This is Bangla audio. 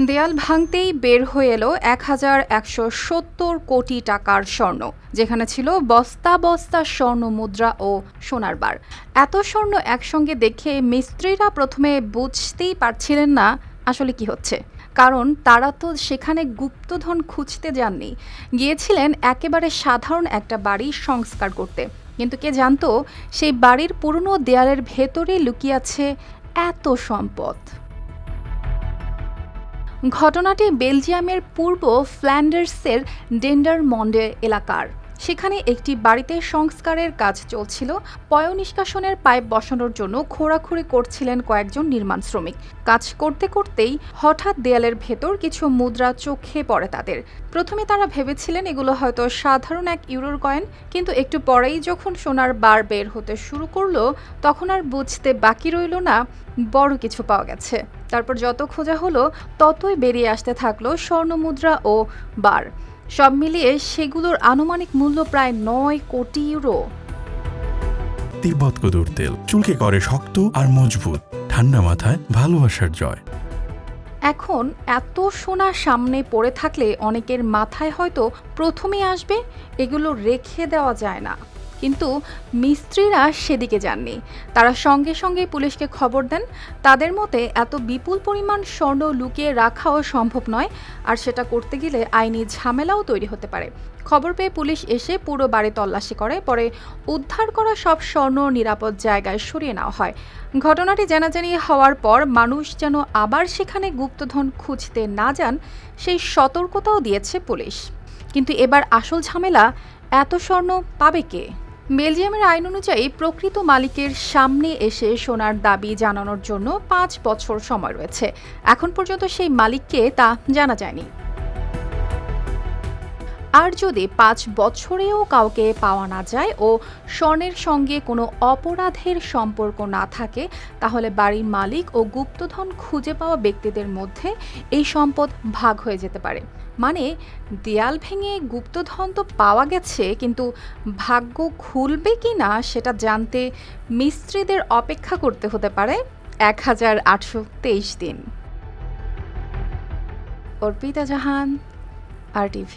দেয়াল ভাঙতেই বের হয়ে এলো ১,১৭০ কোটি টাকার স্বর্ণ, যেখানে ছিল বস্তা বস্তা স্বর্ণ মুদ্রা ও সোনার বার। এত স্বর্ণ একসঙ্গে দেখে মিস্ত্রিরা প্রথমে বুঝতেই পারছিলেন না আসলে কি হচ্ছে, কারণ তারা তো সেখানে গুপ্তধন খুঁজতে যাননি, গিয়েছিলেন একেবারে সাধারণ একটা বাড়ি সংস্কার করতে। কিন্তু কে জানতো সেই বাড়ির পুরনো দেয়ালের ভেতরে লুকিয়ে আছে এত সম্পদ। ঘটনাটি বেলজিয়ামের পূর্ব ফ্ল্যান্ডার্সের ডেন্ডারমন্ডে এলাকার। সেখানে একটি বাড়িতে সংস্কারের কাজ চলছিল। পয়ঃনিষ্কাশনের পাইপ বসানোর জন্য খোঁড়াখুড়ি করছিলেন কয়েকজন নির্মাণ শ্রমিক। কাজ করতে করতেই হঠাৎ দেয়ালের ভেতর কিছু মুদ্রা চোখে পড়ে তাদের। প্রথমে তারা ভেবেছিলেন এগুলো হয়তো সাধারণ এক ইউরোর কয়েন, কিন্তু একটু পরেই যখন সোনার বার বের হতে শুরু করলো, তখন আর বুঝতে বাকি রইল না বড় কিছু পাওয়া গেছে। তারপর যত খোঁজা হলো ততই বেরিয়ে আসতে থাকলো স্বর্ণমুদ্রা ও বার। সব মিলিয়ে সেগুলোর আনুমানিক মূল্য প্রায় ৯ কোটি ইউরো। তিব্বত কদুর তেল চুলকে করে শক্ত আর মজবুত, ঠান্ডা মাথায় ভালোবাসার জয়। এখন এত সোনা সামনে পড়ে থাকলে অনেকের মাথায় হয়তো প্রথমেই আসবে এগুলো রেখে দেওয়া যায় না, কিন্তু মিস্ত্রিরা সেদিকে যাননি। তারা সঙ্গে সঙ্গে পুলিশকে খবর দেন। তাদের মতে এত বিপুল পরিমাণ স্বর্ণ লুকিয়ে রাখাও সম্ভব নয়, আর সেটা করতে গেলে আইনি ঝামেলাও তৈরি হতে পারে। খবর পেয়ে পুলিশ এসে পুরো বাড়ি তল্লাশি করে, পরে উদ্ধার করা সব স্বর্ণ নিরাপদ জায়গায় সরিয়ে নেওয়া হয়। ঘটনাটি জানাজানি হওয়ার পর মানুষ যেন আবার সেখানে গুপ্তধন খুঁজতে না যান সেই সতর্কতাও দিয়েছে পুলিশ। কিন্তু এবার আসল ঝামেলা, এত স্বর্ণ পাবে কে? বেলজিয়ামের আইন অনুযায়ী প্রকৃত মালিকের সামনে এসে সোনার দাবি জানানোর জন্য ৫ বছর সময় রয়েছে। এখন পর্যন্ত সেই মালিককে তা জানা যায়নি। আর যদি ৫ বছরেও কাউকে পাওয়া না যায় ও স্বর্ণের সঙ্গে কোনো অপরাধের সম্পর্ক না থাকে, তাহলে বাড়ির মালিক ও গুপ্তধন খুঁজে পাওয়া ব্যক্তিদের মধ্যে এই সম্পদ ভাগ হয়ে যেতে পারে। মানে দেয়াল ভেঙে গুপ্তধন তো পাওয়া গেছে, কিন্তু ভাগ্য খুলবে কি না সেটা জানতে মিস্ত্রিদের অপেক্ষা করতে হতে পারে ১,৮২৩ দিন। অর্পিতা জাহান, RTV।